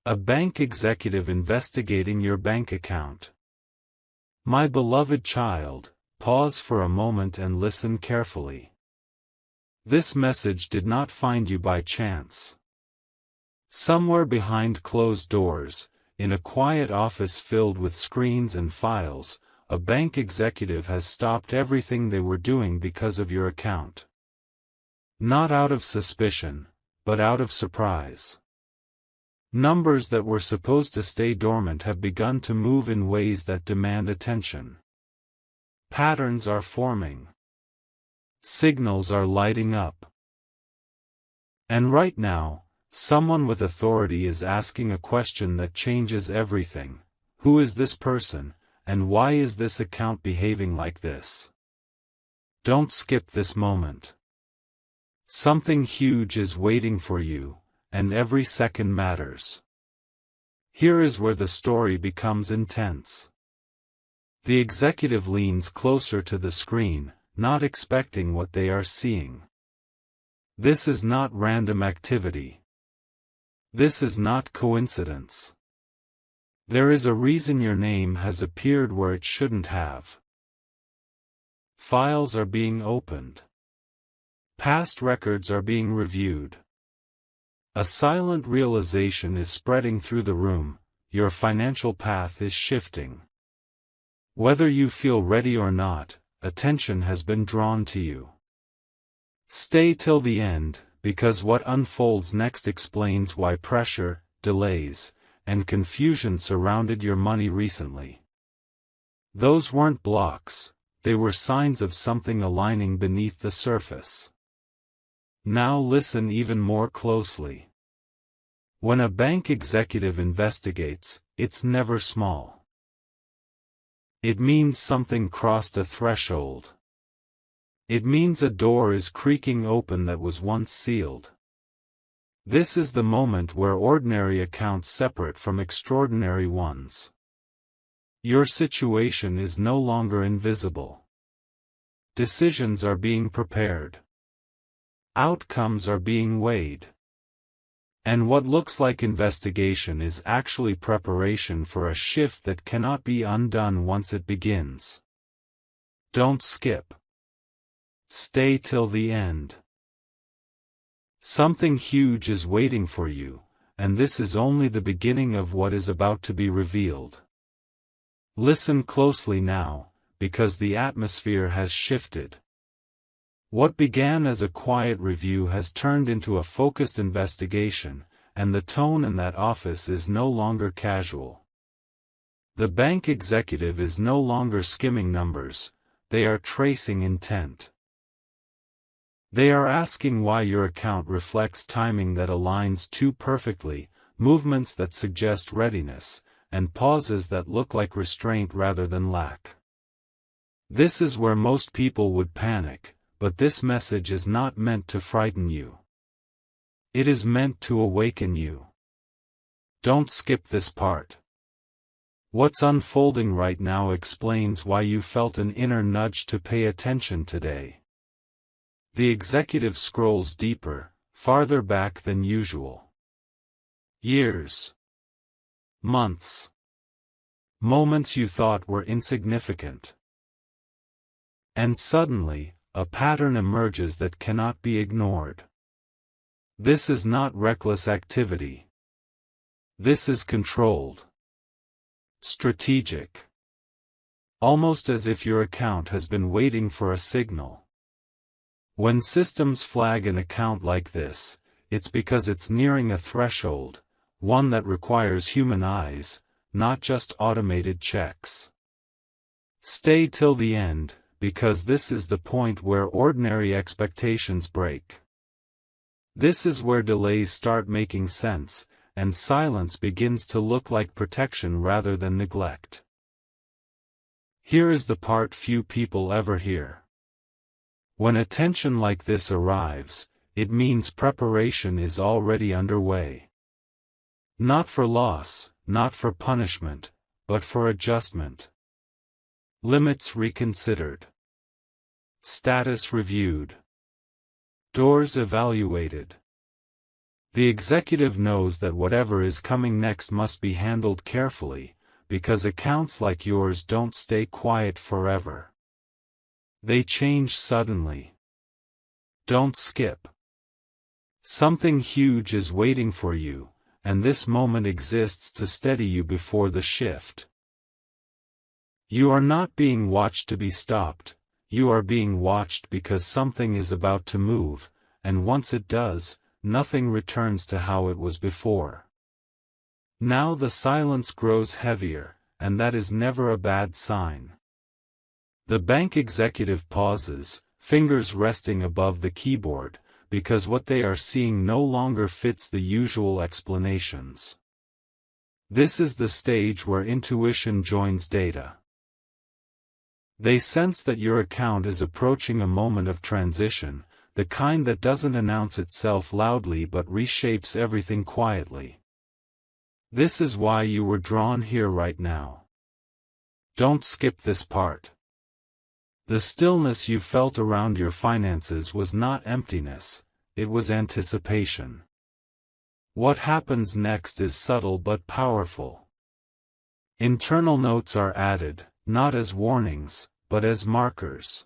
A bank executive investigating your bank account. My beloved child, pause for a moment and listen carefully. This message did not find you by chance. Somewhere behind closed doors, in a quiet office filled with screens and files, a bank executive has stopped everything they were doing because of your account. Not out of suspicion, but out of surprise. Numbers that were supposed to stay dormant have begun to move in ways that demand attention. Patterns are forming. Signals are lighting up. And right now, someone with authority is asking a question that changes everything. Who is this person, and why is this account behaving like this? Don't skip this moment. Something huge is waiting for you, and every second matters. Here is where the story becomes intense. The executive leans closer to the screen, not expecting what they are seeing. This is not random activity. This is not coincidence. There is a reason your name has appeared where it shouldn't have. Files are being opened. Past records are being reviewed. A silent realization is spreading through the room: your financial path is shifting. Whether you feel ready or not, attention has been drawn to you. Stay till the end, because what unfolds next explains why pressure, delays, and confusion surrounded your money recently. Those weren't blocks, they were signs of something aligning beneath the surface. Now listen even more closely. When a bank executive investigates, it's never small. It means something crossed a threshold. It means a door is creaking open that was once sealed. This is the moment where ordinary accounts separate from extraordinary ones. Your situation is no longer invisible. Decisions are being prepared. Outcomes are being weighed. And what looks like investigation is actually preparation for a shift that cannot be undone once it begins. Don't skip. Stay till the end. Something huge is waiting for you, and this is only the beginning of what is about to be revealed. Listen closely now, because the atmosphere has shifted. What began as a quiet review has turned into a focused investigation, and the tone in that office is no longer casual. The bank executive is no longer skimming numbers, they are tracing intent. They are asking why your account reflects timing that aligns too perfectly, movements that suggest readiness, and pauses that look like restraint rather than lack. This is where most people would panic. But this message is not meant to frighten you. It is meant to awaken you. Don't skip this part. What's unfolding right now explains why you felt an inner nudge to pay attention today. The executive scrolls deeper, farther back than usual. Years. Months. Moments you thought were insignificant. And suddenly, a pattern emerges that cannot be ignored. This is not reckless activity. This is controlled. Strategic. Almost as if your account has been waiting for a signal. When systems flag an account like this, it's because it's nearing a threshold, one that requires human eyes, not just automated checks. Stay till the end, because this is the point where ordinary expectations break. This is where delays start making sense, and silence begins to look like protection rather than neglect. Here is the part few people ever hear. When attention like this arrives, it means preparation is already underway. Not for loss, not for punishment, but for adjustment. Limits reconsidered. Status reviewed. Doors evaluated. The executive knows that whatever is coming next must be handled carefully, because accounts like yours don't stay quiet forever. They change suddenly. Don't skip. Something huge is waiting for you, and this moment exists to steady you before the shift. You are not being watched to be stopped, you are being watched because something is about to move, and once it does, nothing returns to how it was before. Now the silence grows heavier, and that is never a bad sign. The bank executive pauses, fingers resting above the keyboard, because what they are seeing no longer fits the usual explanations. This is the stage where intuition joins data. They sense that your account is approaching a moment of transition, the kind that doesn't announce itself loudly but reshapes everything quietly. This is why you were drawn here right now. Don't skip this part. The stillness you felt around your finances was not emptiness, it was anticipation. What happens next is subtle but powerful. Internal notes are added, not as warnings, but as markers.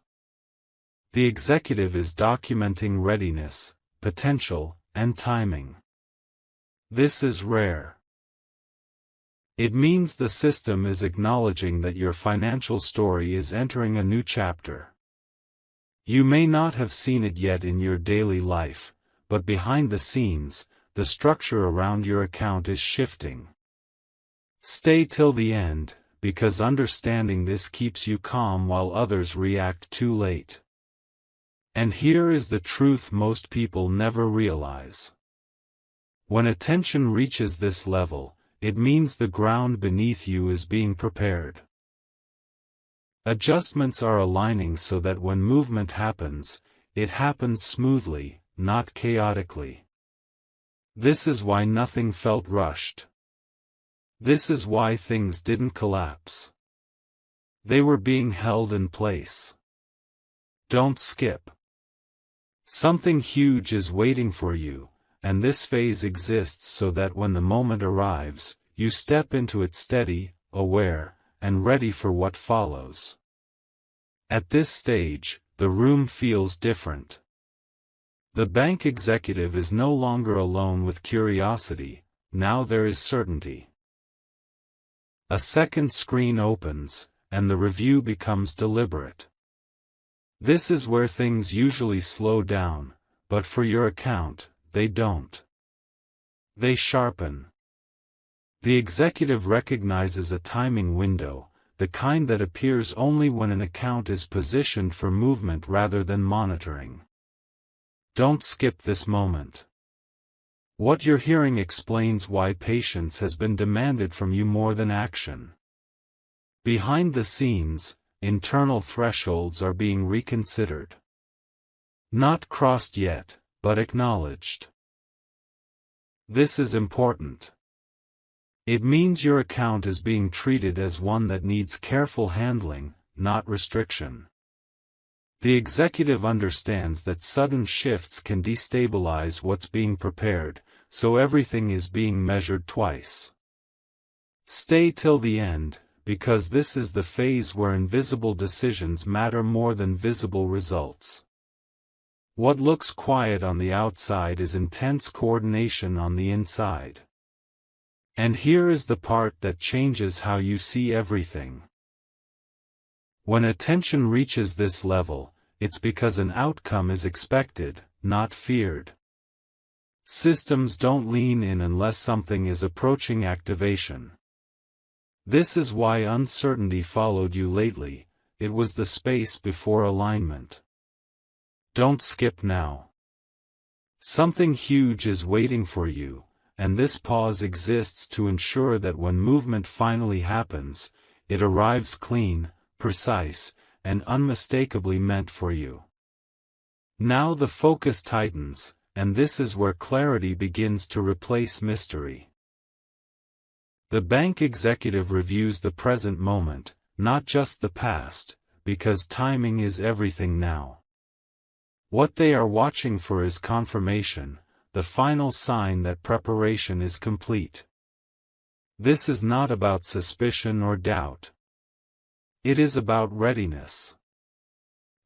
The executive is documenting readiness, potential, and timing. This is rare. It means the system is acknowledging that your financial story is entering a new chapter. You may not have seen it yet in your daily life, but behind the scenes, the structure around your account is shifting. Stay till the end, because understanding this keeps you calm while others react too late. And here is the truth most people never realize. When attention reaches this level, it means the ground beneath you is being prepared. Adjustments are aligning so that when movement happens, it happens smoothly, not chaotically. This is why nothing felt rushed. This is why things didn't collapse. They were being held in place. Don't skip. Something huge is waiting for you, and this phase exists so that when the moment arrives, you step into it steady, aware, and ready for what follows. At this stage, the room feels different. The bank executive is no longer alone with curiosity, now there is certainty. A second screen opens, and the review becomes deliberate. This is where things usually slow down, but for your account, they don't. They sharpen. The executive recognizes a timing window, the kind that appears only when an account is positioned for movement rather than monitoring. Don't skip this moment. What you're hearing explains why patience has been demanded from you more than action. Behind the scenes, internal thresholds are being reconsidered. Not crossed yet, but acknowledged. This is important. It means your account is being treated as one that needs careful handling, not restriction. The executive understands that sudden shifts can destabilize what's being prepared, so everything is being measured twice. Stay till the end, because this is the phase where invisible decisions matter more than visible results. What looks quiet on the outside is intense coordination on the inside. And here is the part that changes how you see everything. When attention reaches this level, it's because an outcome is expected, not feared. Systems don't lean in unless something is approaching activation. This is why uncertainty followed you lately, it was the space before alignment. Don't skip now. Something huge is waiting for you, and this pause exists to ensure that when movement finally happens, it arrives clean, precise, and unmistakably meant for you. Now the focus tightens, and this is where clarity begins to replace mystery. The bank executive reviews the present moment, not just the past, because timing is everything now. What they are watching for is confirmation, the final sign that preparation is complete. This is not about suspicion or doubt. It is about readiness.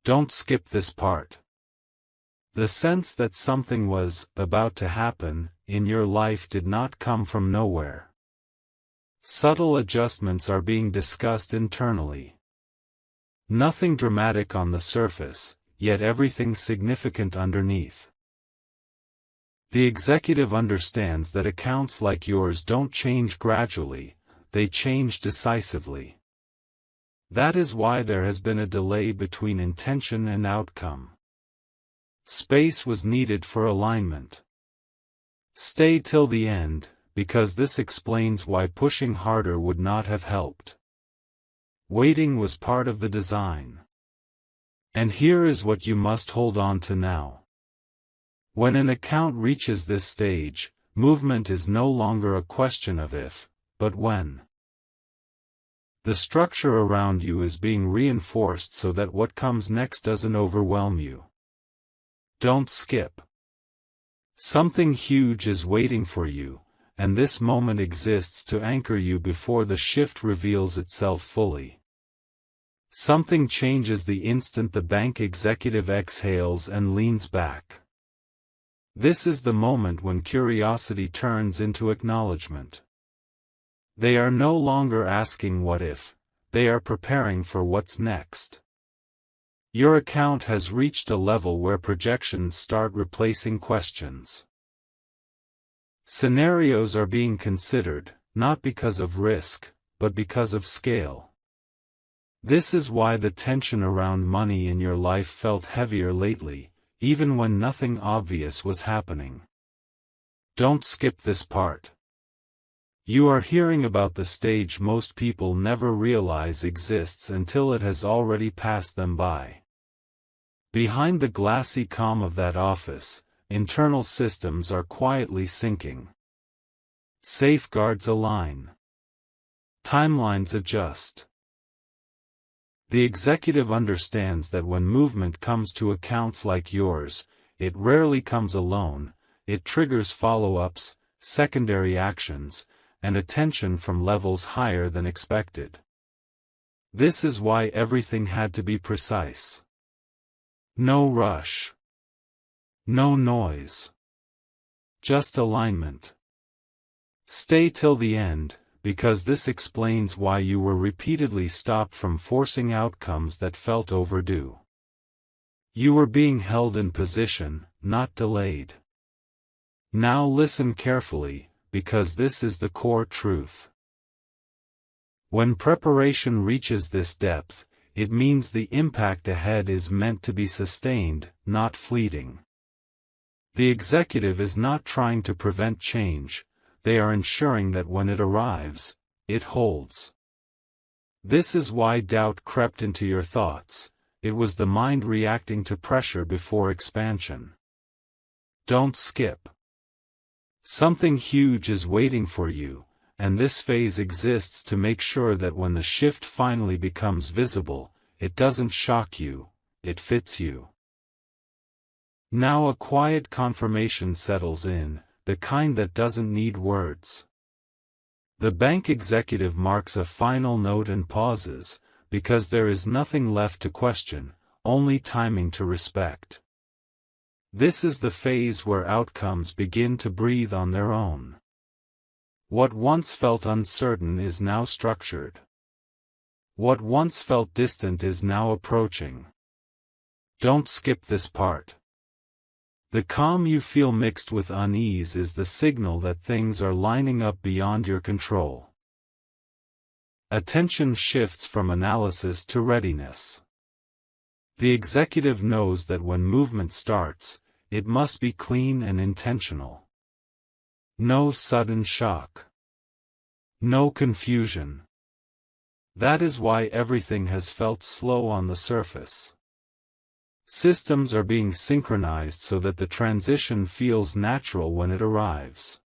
Don't skip this part. The sense that something was about to happen in your life did not come from nowhere. Subtle adjustments are being discussed internally. Nothing dramatic on the surface, yet everything significant underneath. The executive understands that accounts like yours don't change gradually, they change decisively. That is why there has been a delay between intention and outcome. Space was needed for alignment. Stay till the end, because this explains why pushing harder would not have helped. Waiting was part of the design. And here is what you must hold on to now. When an account reaches this stage, movement is no longer a question of if, but when. The structure around you is being reinforced so that what comes next doesn't overwhelm you. Don't skip. Something huge is waiting for you, and this moment exists to anchor you before the shift reveals itself fully. Something changes the instant the bank executive exhales and leans back. This is the moment when curiosity turns into acknowledgement. They are no longer asking what if, they are preparing for what's next. Your account has reached a level where projections start replacing questions. Scenarios are being considered, not because of risk, but because of scale. This is why the tension around money in your life felt heavier lately, even when nothing obvious was happening. Don't skip this part. You are hearing about the stage most people never realize exists until it has already passed them by. Behind the glassy calm of that office, internal systems are quietly sinking. Safeguards align. Timelines adjust. The executive understands that when movement comes to accounts like yours, it rarely comes alone, it triggers follow-ups, secondary actions, and attention from levels higher than expected. This is why everything had to be precise. No rush. No noise. Just alignment. Stay till the end, because this explains why you were repeatedly stopped from forcing outcomes that felt overdue. You were being held in position, not delayed. Now listen carefully, because this is the core truth. When preparation reaches this depth, it means the impact ahead is meant to be sustained, not fleeting. The executive is not trying to prevent change, they are ensuring that when it arrives, it holds. This is why doubt crept into your thoughts, it was the mind reacting to pressure before expansion. Don't skip. Something huge is waiting for you, and this phase exists to make sure that when the shift finally becomes visible, it doesn't shock you, it fits you. Now a quiet confirmation settles in, the kind that doesn't need words. The bank executive marks a final note and pauses, because there is nothing left to question, only timing to respect. This is the phase where outcomes begin to breathe on their own. What once felt uncertain is now structured. What once felt distant is now approaching. Don't skip this part. The calm you feel mixed with unease is the signal that things are lining up beyond your control. Attention shifts from analysis to readiness. The executive knows that when movement starts, it must be clean and intentional. No sudden shock. No confusion. That is why everything has felt slow on the surface. Systems are being synchronized so that the transition feels natural when it arrives.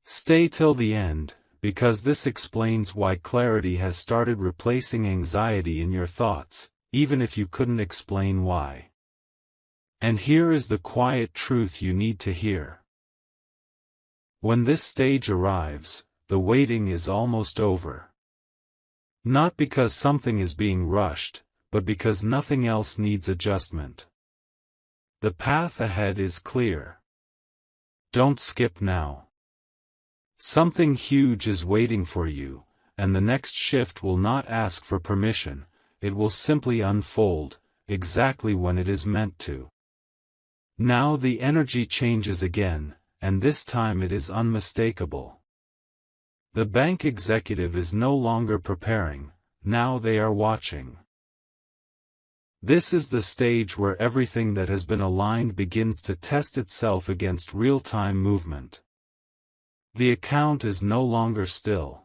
Stay till the end, because this explains why clarity has started replacing anxiety in your thoughts, even if you couldn't explain why. And here is the quiet truth you need to hear. When this stage arrives, the waiting is almost over. Not because something is being rushed, but because nothing else needs adjustment. The path ahead is clear. Don't skip now. Something huge is waiting for you, and the next shift will not ask for permission, it will simply unfold, exactly when it is meant to. Now the energy changes again, and this time it is unmistakable. The bank executive is no longer preparing, now they are watching. This is the stage where everything that has been aligned begins to test itself against real-time movement. The account is no longer still.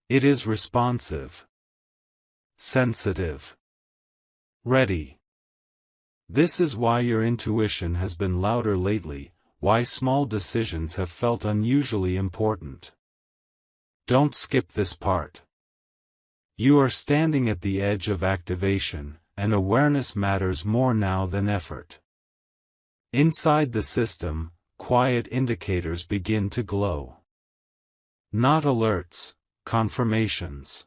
It is responsive, sensitive, ready. This is why your intuition has been louder lately, why small decisions have felt unusually important. Don't skip this part. You are standing at the edge of activation, and awareness matters more now than effort. Inside the system, quiet indicators begin to glow. Not alerts, confirmations.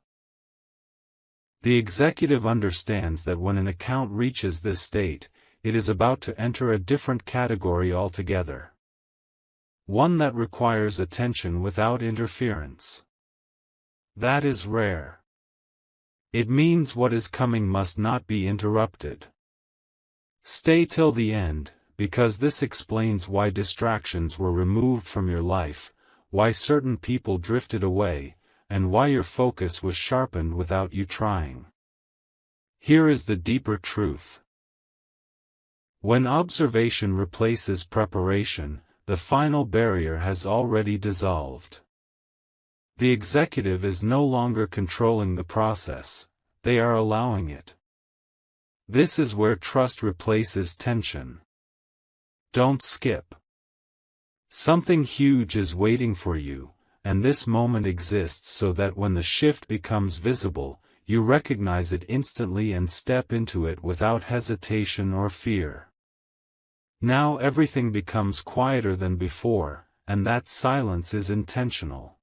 The executive understands that when an account reaches this state, it is about to enter a different category altogether. One that requires attention without interference. That is rare. It means what is coming must not be interrupted. Stay till the end, because this explains why distractions were removed from your life, why certain people drifted away, and why your focus was sharpened without you trying. Here is the deeper truth. When observation replaces preparation, the final barrier has already dissolved. The executive is no longer controlling the process, they are allowing it. This is where trust replaces tension. Don't skip. Something huge is waiting for you, and this moment exists so that when the shift becomes visible, you recognize it instantly and step into it without hesitation or fear. Now everything becomes quieter than before, and that silence is intentional.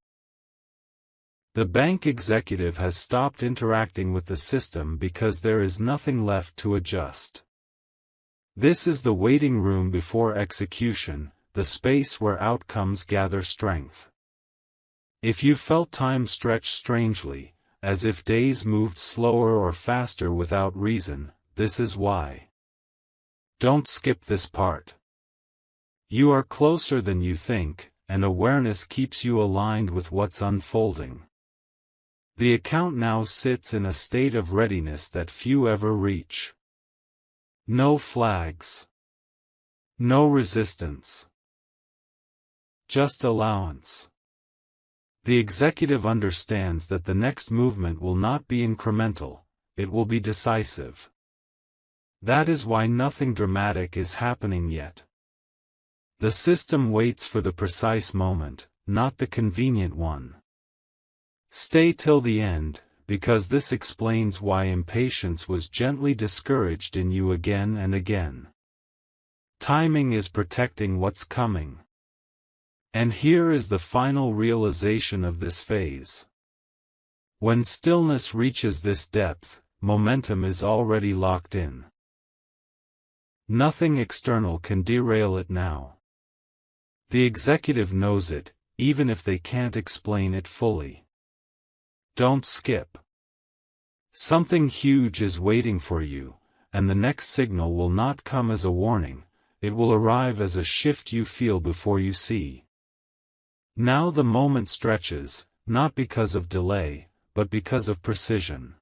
The bank executive has stopped interacting with the system because there is nothing left to adjust. This is the waiting room before execution, the space where outcomes gather strength. If you felt time stretch strangely, as if days moved slower or faster without reason, this is why. Don't skip this part. You are closer than you think, and awareness keeps you aligned with what's unfolding. The account now sits in a state of readiness that few ever reach. No flags. No resistance. Just allowance. The executive understands that the next movement will not be incremental, it will be decisive. That is why nothing dramatic is happening yet. The system waits for the precise moment, not the convenient one. Stay till the end, because this explains why impatience was gently discouraged in you again and again. Timing is protecting what's coming. And here is the final realization of this phase. When stillness reaches this depth, momentum is already locked in. Nothing external can derail it now. The executive knows it, even if they can't explain it fully. Don't skip. Something huge is waiting for you, and the next signal will not come as a warning, it will arrive as a shift you feel before you see. Now the moment stretches, not because of delay, but because of precision.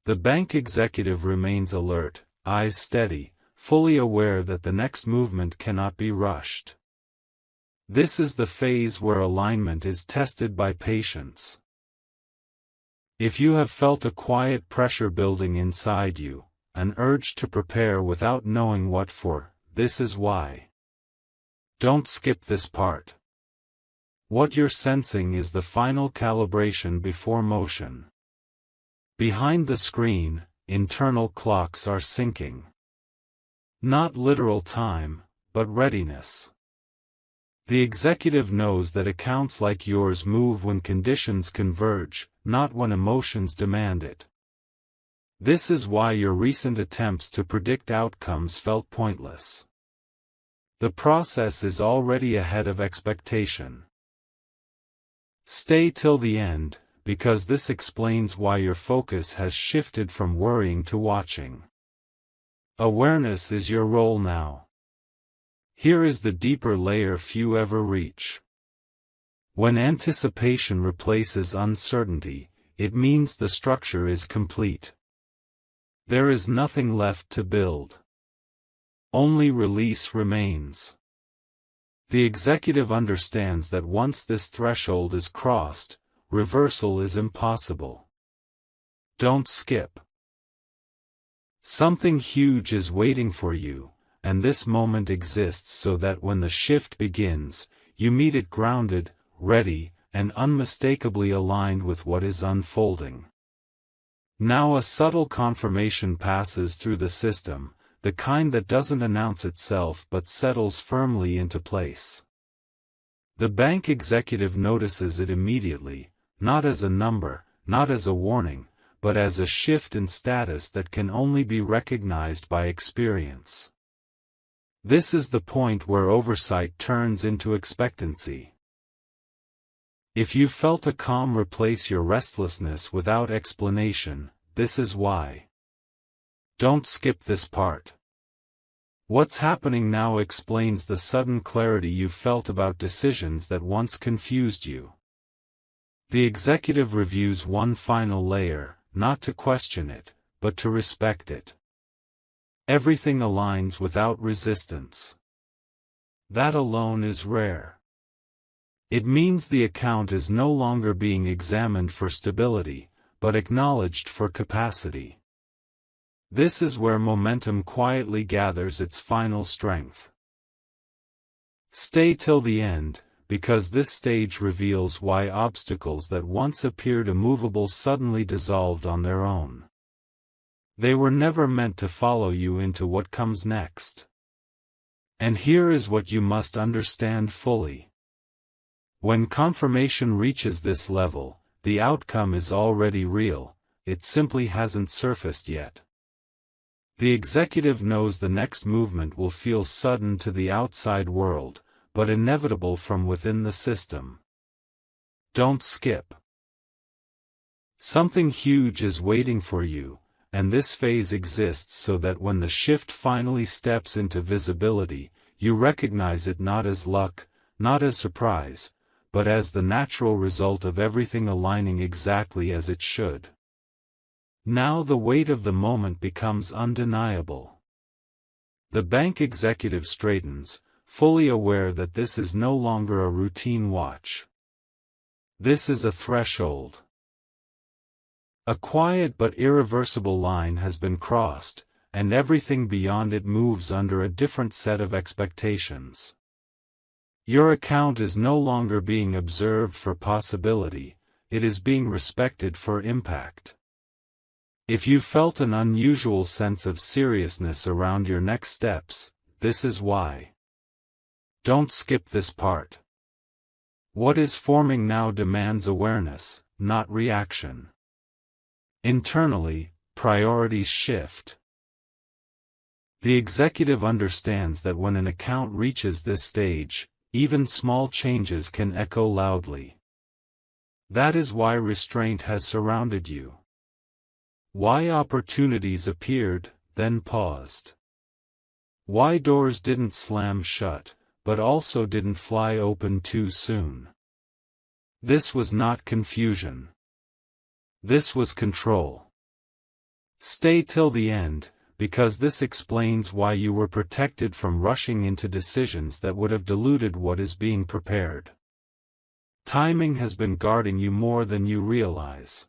The bank executive remains alert, eyes steady, fully aware that the next movement cannot be rushed. This is the phase where alignment is tested by patience. If you have felt a quiet pressure building inside you, an urge to prepare without knowing what for, this is why. Don't skip this part. What you're sensing is the final calibration before motion. Behind the screen, internal clocks are syncing. Not literal time, but readiness. The executive knows that accounts like yours move when conditions converge, not when emotions demand it. This is why your recent attempts to predict outcomes felt pointless. The process is already ahead of expectation. Stay till the end, because this explains why your focus has shifted from worrying to watching. Awareness is your role now. Here is the deeper layer few ever reach. When anticipation replaces uncertainty, it means the structure is complete. There is nothing left to build. Only release remains. The executive understands that once this threshold is crossed, reversal is impossible. Don't skip. Something huge is waiting for you, and this moment exists so that when the shift begins, you meet it grounded, ready, and unmistakably aligned with what is unfolding. Now a subtle confirmation passes through the system, the kind that doesn't announce itself but settles firmly into place. The bank executive notices it immediately, not as a number, not as a warning, but as a shift in status that can only be recognized by experience. This is the point where oversight turns into expectancy. If you felt a calm replace your restlessness without explanation, this is why. Don't skip this part. What's happening now explains the sudden clarity you felt about decisions that once confused you. The executive reviews one final layer, not to question it, but to respect it. Everything aligns without resistance. That alone is rare. It means the account is no longer being examined for stability, but acknowledged for capacity. This is where momentum quietly gathers its final strength. Stay till the end, because this stage reveals why obstacles that once appeared immovable suddenly dissolved on their own. They were never meant to follow you into what comes next. And here is what you must understand fully. When confirmation reaches this level, the outcome is already real, it simply hasn't surfaced yet. The executive knows the next movement will feel sudden to the outside world, but inevitable from within the system. Don't skip. Something huge is waiting for you, and this phase exists so that when the shift finally steps into visibility, you recognize it not as luck, not as surprise, but as the natural result of everything aligning exactly as it should. Now the weight of the moment becomes undeniable. The bank executive straightens, fully aware that this is no longer a routine watch. This is a threshold. A quiet but irreversible line has been crossed, and everything beyond it moves under a different set of expectations. Your account is no longer being observed for possibility, it is being respected for impact. If you felt an unusual sense of seriousness around your next steps, this is why. Don't skip this part. What is forming now demands awareness, not reaction. Internally, priorities shift. The executive understands that when an account reaches this stage, even small changes can echo loudly. That is why restraint has surrounded you. Why opportunities appeared, then paused. Why doors didn't slam shut, but also didn't fly open too soon. This was not confusion. This was control. Stay till the end, because this explains why you were protected from rushing into decisions that would have diluted what is being prepared. Timing has been guarding you more than you realize.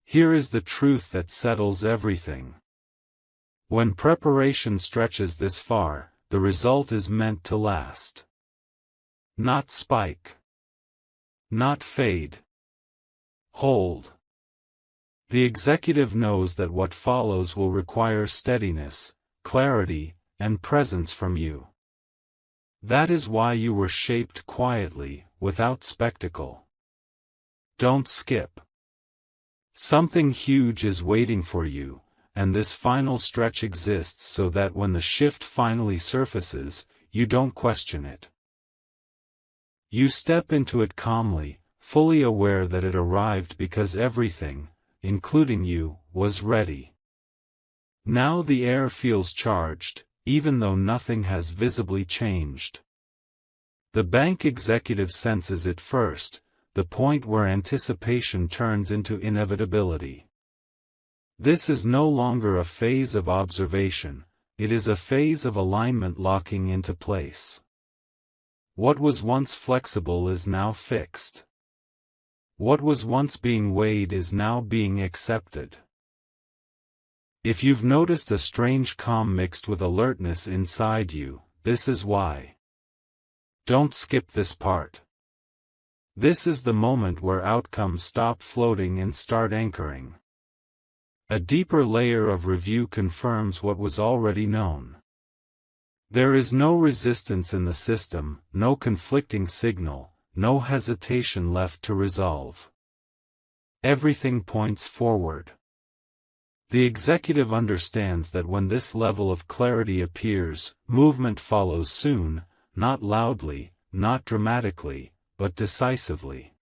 Here is the truth that settles everything. When preparation stretches this far, the result is meant to last. Not spike. Not fade. Hold. The executive knows that what follows will require steadiness, clarity, and presence from you. That is why you were shaped quietly, without spectacle. Don't skip. Something huge is waiting for you, and this final stretch exists so that when the shift finally surfaces, you don't question it. You step into it calmly, fully aware that it arrived because everything, including you, was ready. Now the air feels charged, even though nothing has visibly changed. The bank executive senses it first, the point where anticipation turns into inevitability. This is no longer a phase of observation, it is a phase of alignment locking into place. What was once flexible is now fixed. What was once being weighed is now being accepted. If you've noticed a strange calm mixed with alertness inside you, this is why. Don't skip this part. This is the moment where outcomes stop floating and start anchoring. A deeper layer of review confirms what was already known. There is no resistance in the system, no conflicting signal, no hesitation left to resolve. Everything points forward. The executive understands that when this level of clarity appears, movement follows soon, not loudly, not dramatically, but decisively.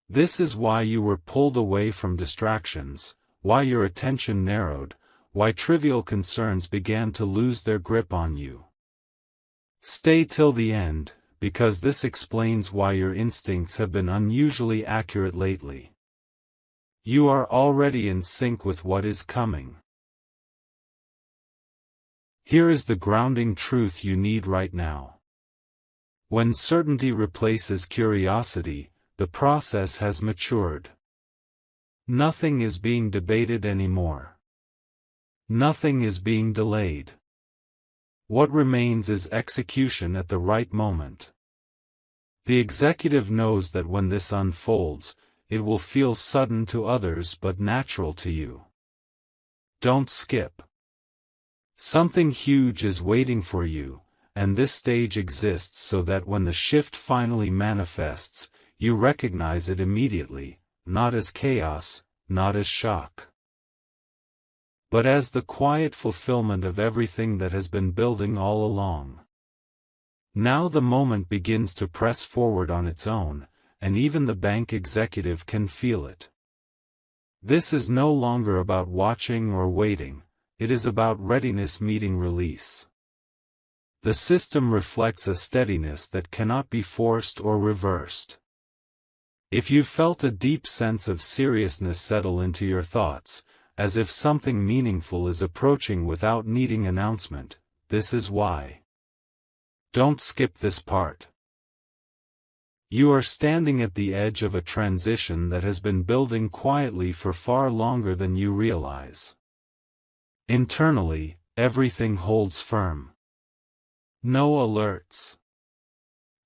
This is why you were pulled away from distractions, why your attention narrowed, why trivial concerns began to lose their grip on you. Stay till the end, because this explains why your instincts have been unusually accurate lately. You are already in sync with what is coming. Here is the grounding truth you need right now. When certainty replaces curiosity, the process has matured. Nothing is being debated anymore. Nothing is being delayed. What remains is execution at the right moment. The executive knows that when this unfolds, it will feel sudden to others but natural to you. Don't skip. Something huge is waiting for you, and this stage exists so that when the shift finally manifests, you recognize it immediately, not as chaos, not as shock, but as the quiet fulfillment of everything that has been building all along. Now the moment begins to press forward on its own, and even the bank executive can feel it. This is no longer about watching or waiting, it is about readiness meeting release. The system reflects a steadiness that cannot be forced or reversed. If you felt a deep sense of seriousness settle into your thoughts, as if something meaningful is approaching without needing announcement, this is why. Don't skip this part. You are standing at the edge of a transition that has been building quietly for far longer than you realize. Internally, everything holds firm. No alerts.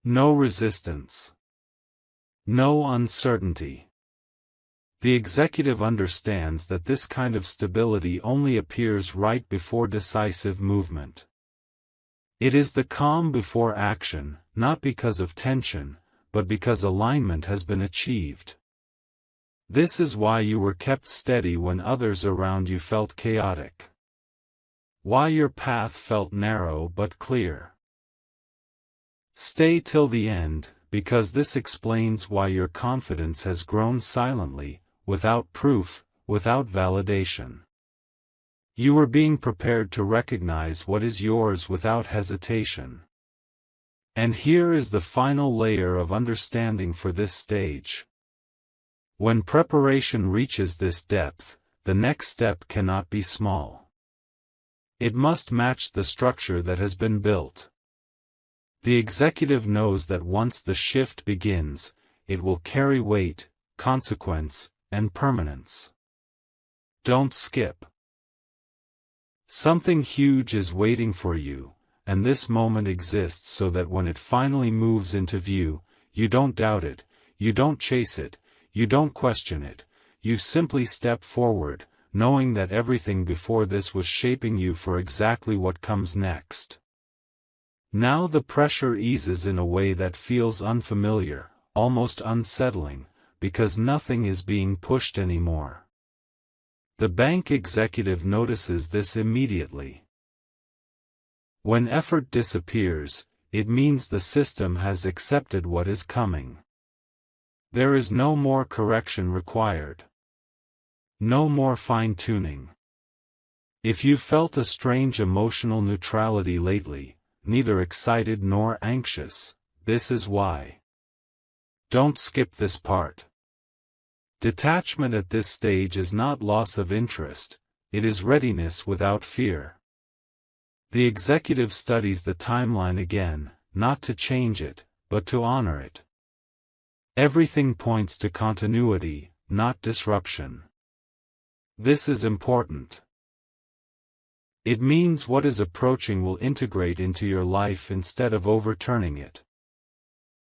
No resistance. No uncertainty. The executive understands that this kind of stability only appears right before decisive movement. It is the calm before action, not because of tension, but because alignment has been achieved. This is why you were kept steady when others around you felt chaotic. Why your path felt narrow but clear. Stay till the end, because this explains why your confidence has grown silently, without proof, without validation. You were being prepared to recognize what is yours without hesitation. And here is the final layer of understanding for this stage. When preparation reaches this depth, the next step cannot be small. It must match the structure that has been built. The executive knows that once the shift begins, it will carry weight, consequence, and permanence. Don't skip. Something huge is waiting for you, and this moment exists so that when it finally moves into view, you don't doubt it, you don't chase it, you don't question it, you simply step forward, knowing that everything before this was shaping you for exactly what comes next. Now the pressure eases in a way that feels unfamiliar, almost unsettling, because nothing is being pushed anymore. The bank executive notices this immediately. When effort disappears, it means the system has accepted what is coming. There is no more correction required. No more fine-tuning. If you felt a strange emotional neutrality lately, neither excited nor anxious, this is why. Don't skip this part. Detachment at this stage is not loss of interest, it is readiness without fear. The executive studies the timeline again, not to change it, but to honor it. Everything points to continuity, not disruption. This is important. It means what is approaching will integrate into your life instead of overturning it.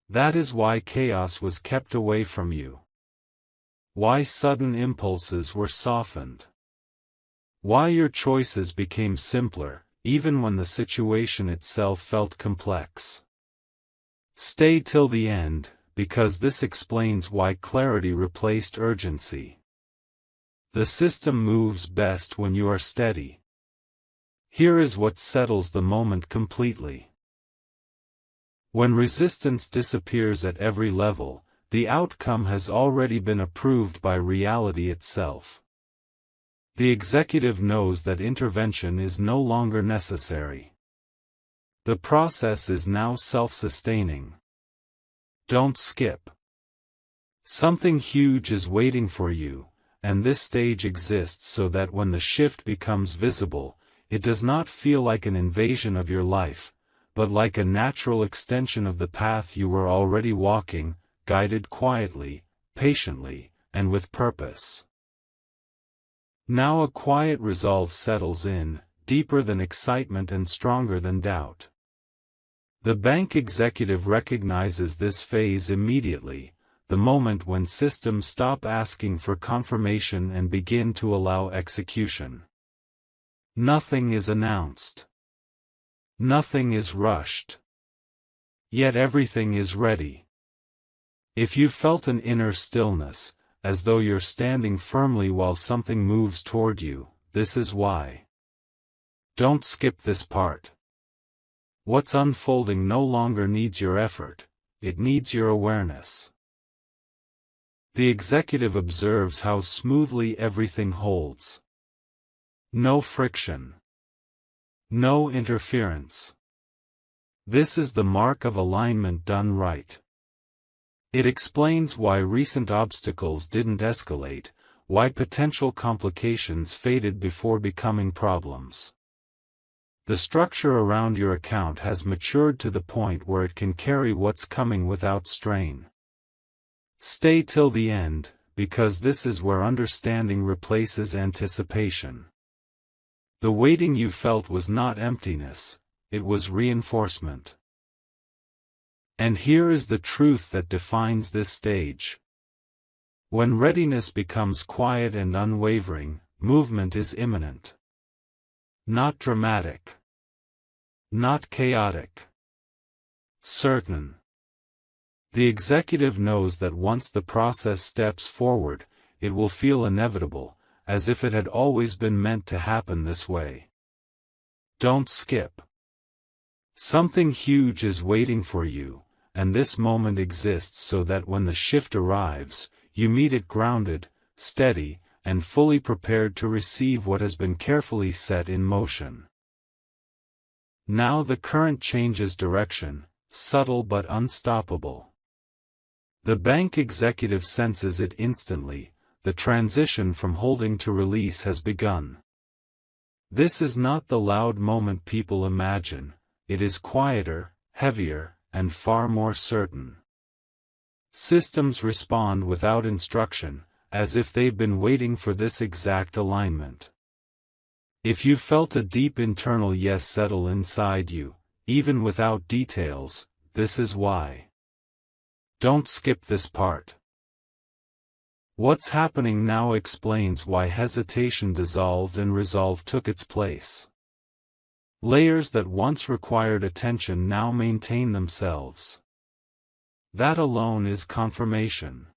That is why chaos was kept away from you. Why sudden impulses were softened. Why your choices became simpler, even when the situation itself felt complex. Stay till the end, because this explains why clarity replaced urgency. The system moves best when you are steady. Here is what settles the moment completely. When resistance disappears at every level, the outcome has already been approved by reality itself. The executive knows that intervention is no longer necessary. The process is now self-sustaining. Don't skip. Something huge is waiting for you, and this stage exists so that when the shift becomes visible, it does not feel like an invasion of your life, but like a natural extension of the path you were already walking, guided quietly, patiently, and with purpose. Now a quiet resolve settles in, deeper than excitement and stronger than doubt. The bank executive recognizes this phase immediately, the moment when systems stop asking for confirmation and begin to allow execution. Nothing is announced. Nothing is rushed. Yet everything is ready. If you felt an inner stillness, as though you're standing firmly while something moves toward you, this is why. Don't skip this part. What's unfolding no longer needs your effort, it needs your awareness. The executive observes how smoothly everything holds. No friction. No interference. This is the mark of alignment done right. It explains why recent obstacles didn't escalate, why potential complications faded before becoming problems. The structure around your account has matured to the point where it can carry what's coming without strain. Stay till the end, because this is where understanding replaces anticipation. The waiting you felt was not emptiness, it was reinforcement. And here is the truth that defines this stage. When readiness becomes quiet and unwavering, movement is imminent. Not dramatic. Not chaotic. Certain. The executive knows that once the process steps forward, it will feel inevitable, as if it had always been meant to happen this way. Don't skip. Something huge is waiting for you, and this moment exists so that when the shift arrives, you meet it grounded, steady, and fully prepared to receive what has been carefully set in motion. Now the current changes direction, subtle but unstoppable. The bank executive senses it instantly. The transition from holding to release has begun. This is not the loud moment people imagine, it is quieter, heavier, and far more certain. Systems respond without instruction, as if they've been waiting for this exact alignment. If you felt a deep internal yes settle inside you, even without details, this is why. Don't skip this part. What's happening now explains why hesitation dissolved and resolve took its place. Layers that once required attention now maintain themselves. That alone is confirmation.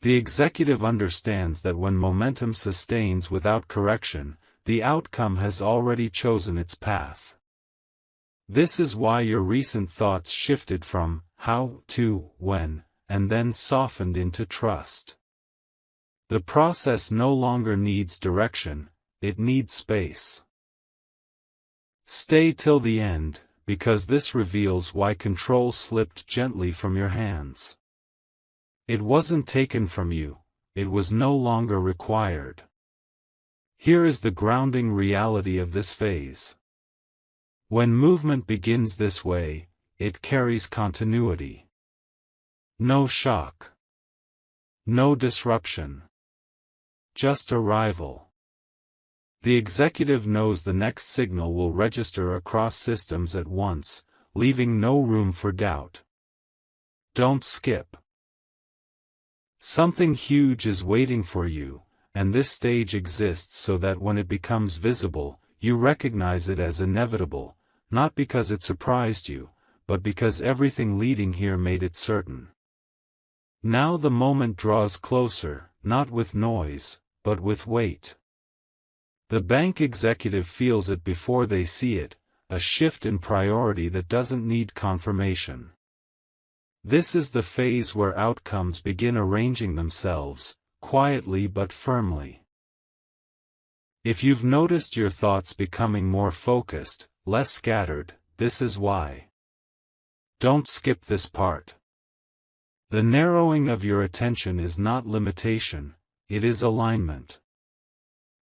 The executive understands that when momentum sustains without correction, the outcome has already chosen its path. This is why your recent thoughts shifted from how to when, and then softened into trust. The process no longer needs direction, it needs space. Stay till the end, because this reveals why control slipped gently from your hands. It wasn't taken from you, it was no longer required. Here is the grounding reality of this phase. When movement begins this way, it carries continuity. No shock. No disruption. Just arrival. The executive knows the next signal will register across systems at once, leaving no room for doubt. Don't skip. Something huge is waiting for you, and this stage exists so that when it becomes visible, you recognize it as inevitable, not because it surprised you, but because everything leading here made it certain. Now the moment draws closer, not with noise, but with weight. The bank executive feels it before they see it, a shift in priority that doesn't need confirmation. This is the phase where outcomes begin arranging themselves, quietly but firmly. If you've noticed your thoughts becoming more focused, less scattered, this is why. Don't skip this part. The narrowing of your attention is not limitation, it is alignment.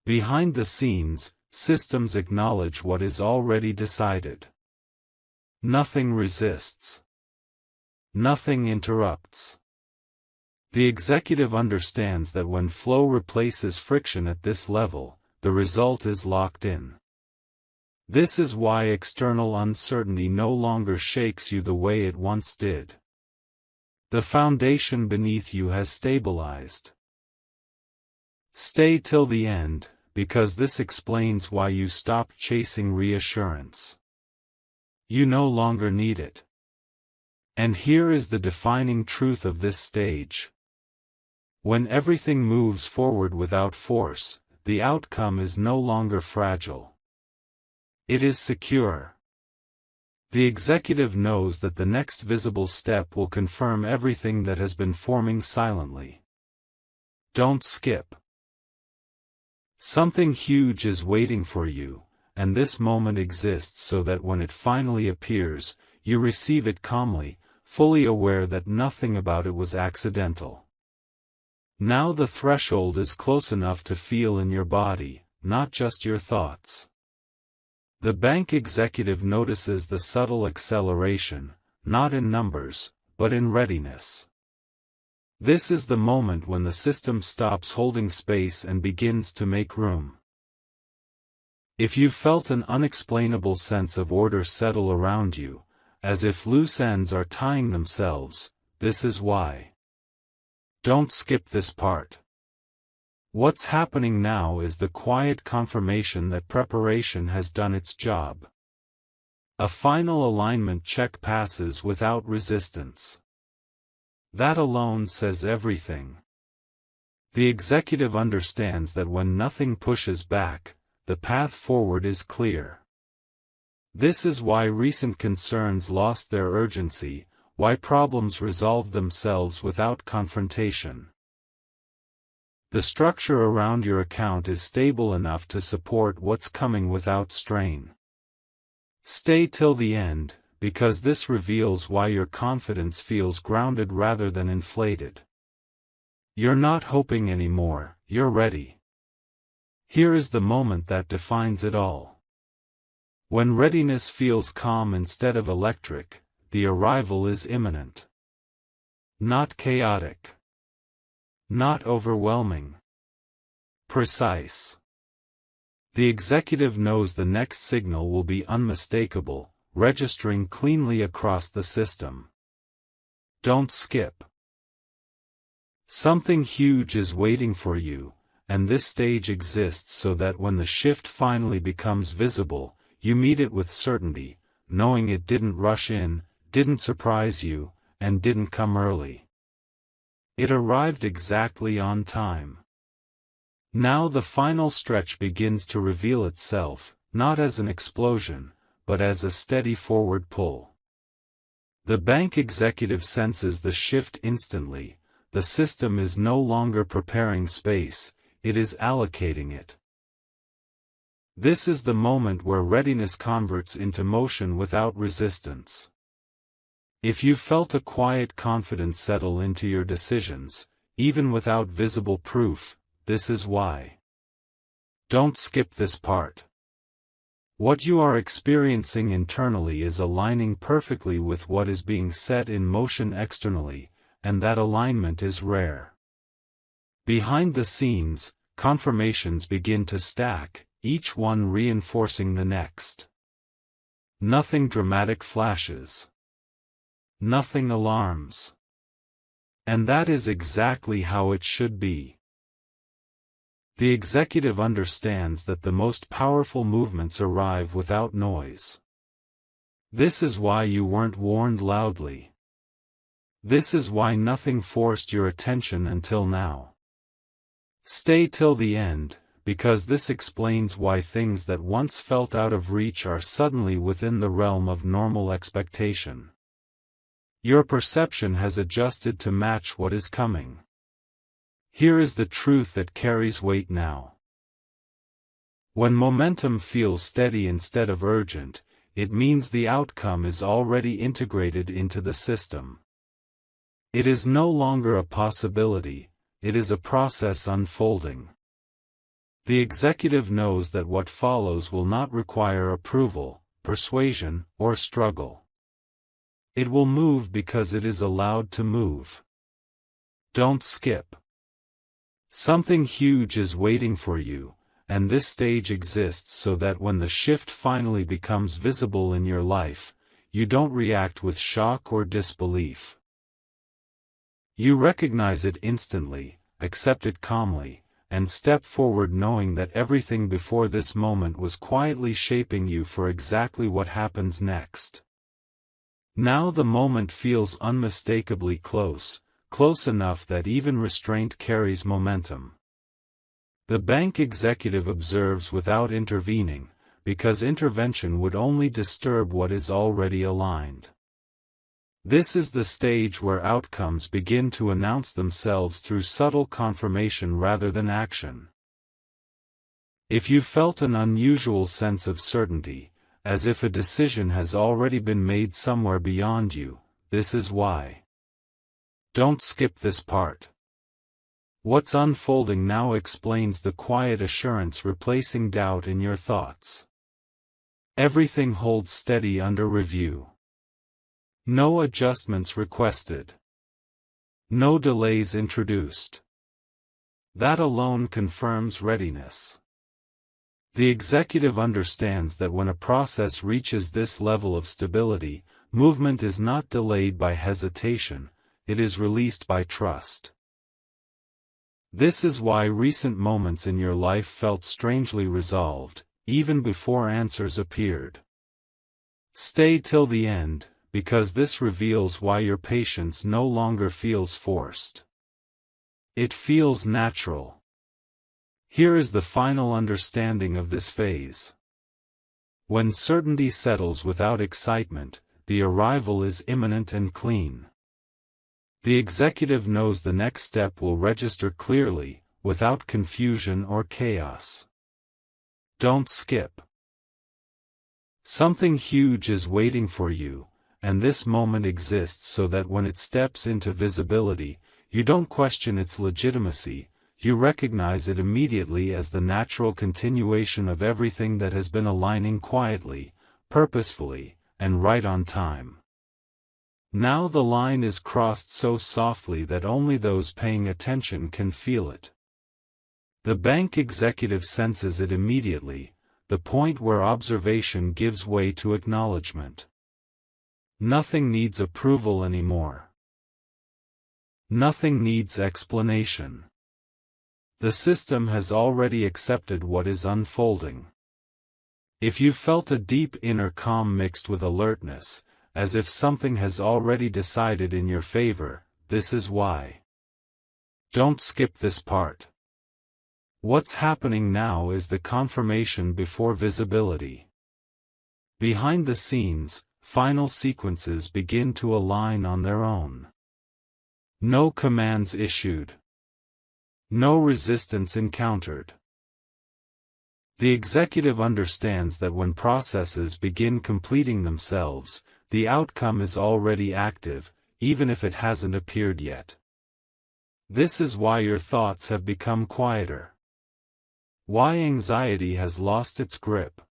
Behind the scenes, systems acknowledge what is already decided. Nothing resists. Nothing interrupts. The executive understands that when flow replaces friction at this level, the result is locked in. This is why external uncertainty no longer shakes you the way it once did. The foundation beneath you has stabilized. Stay till the end, because this explains why you stopped chasing reassurance. You no longer need it. And here is the defining truth of this stage. When everything moves forward without force, the outcome is no longer fragile. It is secure. The executive knows that the next visible step will confirm everything that has been forming silently. Don't skip. Something huge is waiting for you, and this moment exists so that when it finally appears, you receive it calmly, fully aware that nothing about it was accidental. Now the threshold is close enough to feel in your body, not just your thoughts. The bank executive notices the subtle acceleration, not in numbers, but in readiness. This is the moment when the system stops holding space and begins to make room. If you felt an unexplainable sense of order settle around you, as if loose ends are tying themselves, this is why. Don't skip this part. What's happening now is the quiet confirmation that preparation has done its job. A final alignment check passes without resistance. That alone says everything. The executive understands that when nothing pushes back, the path forward is clear. This is why recent concerns lost their urgency, why problems resolved themselves without confrontation. The structure around your account is stable enough to support what's coming without strain. Stay till the end, because this reveals why your confidence feels grounded rather than inflated. You're not hoping anymore, you're ready. Here is the moment that defines it all. When readiness feels calm instead of electric, the arrival is imminent. Not chaotic. Not overwhelming. Precise. The executive knows the next signal will be unmistakable, registering cleanly across the system. Don't skip. Something huge is waiting for you, and this stage exists so that when the shift finally becomes visible, you meet it with certainty, knowing it didn't rush in, didn't surprise you, and didn't come early. It arrived exactly on time. Now the final stretch begins to reveal itself, not as an explosion, but as a steady forward pull. The bank executive senses the shift instantly. The system is no longer preparing space, it is allocating it. This is the moment where readiness converts into motion without resistance. If you felt a quiet confidence settle into your decisions, even without visible proof, this is why. Don't skip this part. What you are experiencing internally is aligning perfectly with what is being set in motion externally, and that alignment is rare. Behind the scenes, confirmations begin to stack, each one reinforcing the next. Nothing dramatic flashes. Nothing alarms. And that is exactly how it should be. The executive understands that the most powerful movements arrive without noise. This is why you weren't warned loudly. This is why nothing forced your attention until now. Stay till the end, because this explains why things that once felt out of reach are suddenly within the realm of normal expectation. Your perception has adjusted to match what is coming. Here is the truth that carries weight now. When momentum feels steady instead of urgent, it means the outcome is already integrated into the system. It is no longer a possibility, it is a process unfolding. The executive knows that what follows will not require approval, persuasion, or struggle. It will move because it is allowed to move. Don't skip. Something huge is waiting for you, and this stage exists so that when the shift finally becomes visible in your life, you don't react with shock or disbelief. You recognize it instantly, accept it calmly, and step forward knowing that everything before this moment was quietly shaping you for exactly what happens next. Now the moment feels unmistakably close, close enough that even restraint carries momentum. The bank executive observes without intervening, because intervention would only disturb what is already aligned. This is the stage where outcomes begin to announce themselves through subtle confirmation rather than action. If you felt an unusual sense of certainty, as if a decision has already been made somewhere beyond you, this is why. Don't skip this part. What's unfolding now explains the quiet assurance replacing doubt in your thoughts. Everything holds steady under review. No adjustments requested. No delays introduced. That alone confirms readiness. The executive understands that when a process reaches this level of stability, movement is not delayed by hesitation, it is released by trust. This is why recent moments in your life felt strangely resolved, even before answers appeared. Stay till the end, because this reveals why your patience no longer feels forced. It feels natural. Here is the final understanding of this phase. When certainty settles without excitement, the arrival is imminent and clean. The executive knows the next step will register clearly, without confusion or chaos. Don't skip. Something huge is waiting for you, and this moment exists so that when it steps into visibility, you don't question its legitimacy. You recognize it immediately as the natural continuation of everything that has been aligning quietly, purposefully, and right on time. Now the line is crossed so softly that only those paying attention can feel it. The bank executive senses it immediately, the point where observation gives way to acknowledgement. Nothing needs approval anymore. Nothing needs explanation. The system has already accepted what is unfolding. If you felt a deep inner calm mixed with alertness, as if something has already decided in your favor, this is why. Don't skip this part. What's happening now is the confirmation before visibility. Behind the scenes, final sequences begin to align on their own. No commands issued. No resistance encountered. The executive understands that when processes begin completing themselves, the outcome is already active, even if it hasn't appeared yet. This is why your thoughts have become quieter. Why anxiety has lost its grip.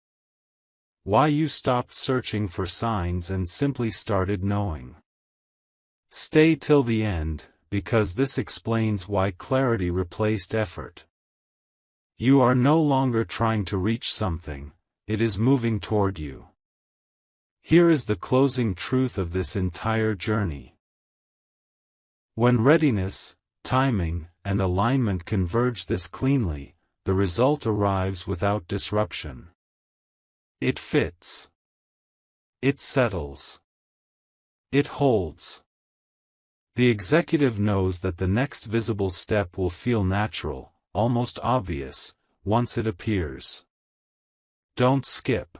Why you stopped searching for signs and simply started knowing. Stay till the end, because this explains why clarity replaced effort. You are no longer trying to reach something, it is moving toward you. Here is the closing truth of this entire journey. When readiness, timing, and alignment converge this cleanly, the result arrives without disruption. It fits. It settles. It holds. The executive knows that the next visible step will feel natural, almost obvious, once it appears. Don't skip.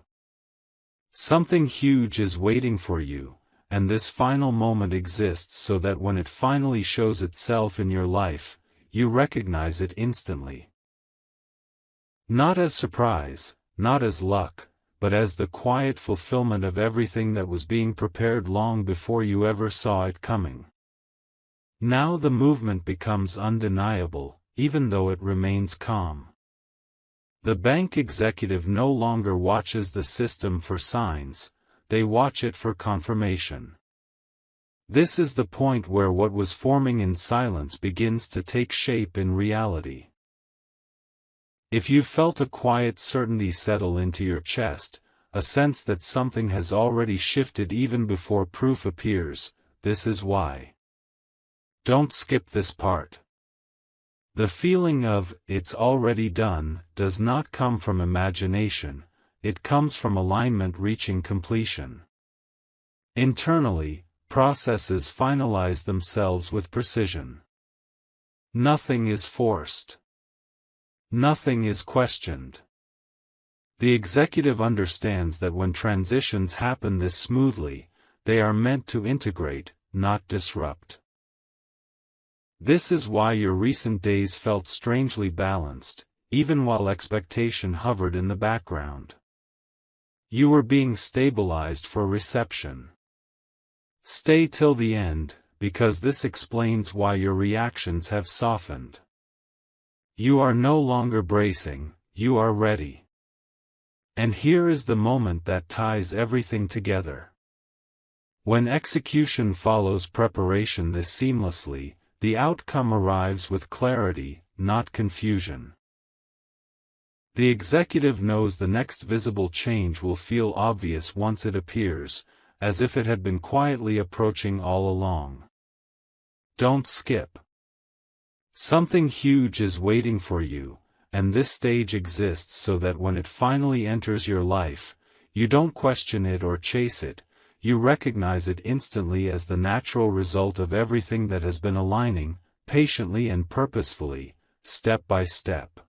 Something huge is waiting for you, and this final moment exists so that when it finally shows itself in your life, you recognize it instantly. Not as surprise, not as luck, but as the quiet fulfillment of everything that was being prepared long before you ever saw it coming. Now the movement becomes undeniable, even though it remains calm. The bank executive no longer watches the system for signs, they watch it for confirmation. This is the point where what was forming in silence begins to take shape in reality. If you felt a quiet certainty settle into your chest, a sense that something has already shifted even before proof appears, this is why. Don't skip this part. The feeling of, "it's already done," does not come from imagination, it comes from alignment reaching completion. Internally, processes finalize themselves with precision. Nothing is forced. Nothing is questioned. The executive understands that when transitions happen this smoothly, they are meant to integrate, not disrupt. This is why your recent days felt strangely balanced, even while expectation hovered in the background. You were being stabilized for reception. Stay till the end, because this explains why your reactions have softened. You are no longer bracing, you are ready. And here is the moment that ties everything together. When execution follows preparation this seamlessly, the outcome arrives with clarity, not confusion. The executive knows the next visible change will feel obvious once it appears, as if it had been quietly approaching all along. Don't skip. Something huge is waiting for you, and this stage exists so that when it finally enters your life, you don't question it or chase it, you recognize it instantly as the natural result of everything that has been aligning, patiently and purposefully, step by step.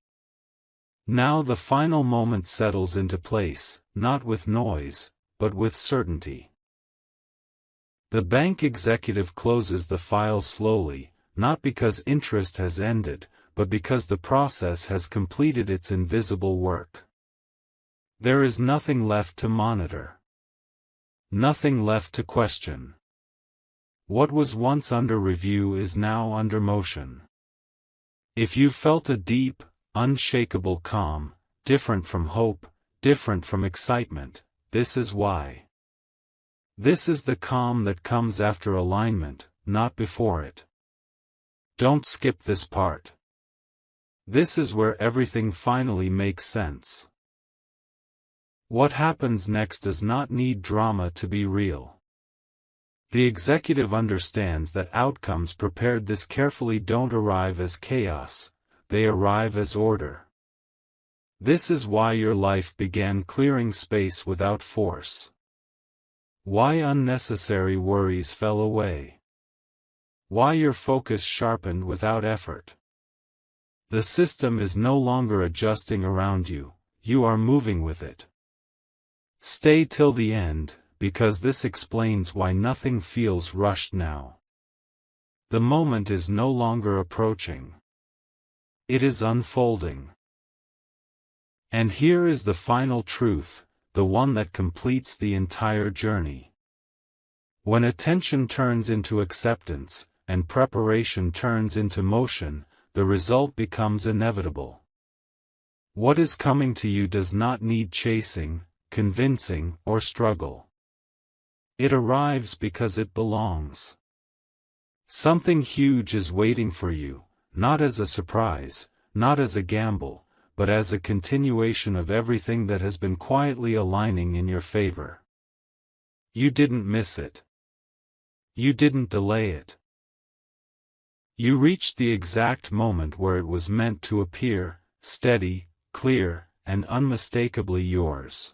Now the final moment settles into place, not with noise, but with certainty. The bank executive closes the file slowly, not because interest has ended, but because the process has completed its invisible work. There is nothing left to monitor. Nothing left to question. What was once under review is now under motion. If you felt a deep, unshakable calm, different from hope, different from excitement, this is why. This is the calm that comes after alignment, not before it. Don't skip this part. This is where everything finally makes sense. What happens next does not need drama to be real. The executive understands that outcomes prepared this carefully don't arrive as chaos, they arrive as order. This is why your life began clearing space without force. Why unnecessary worries fell away. Why your focus sharpened without effort. The system is no longer adjusting around you, you are moving with it. Stay till the end, because this explains why nothing feels rushed now. The moment is no longer approaching. It is unfolding. And here is the final truth, the one that completes the entire journey. When attention turns into acceptance, and preparation turns into motion, the result becomes inevitable. What is coming to you does not need chasing, convincing, or struggle. It arrives because it belongs. Something huge is waiting for you, not as a surprise, not as a gamble, but as a continuation of everything that has been quietly aligning in your favor. You didn't miss it. You didn't delay it. You reached the exact moment where it was meant to appear, steady, clear, and unmistakably yours.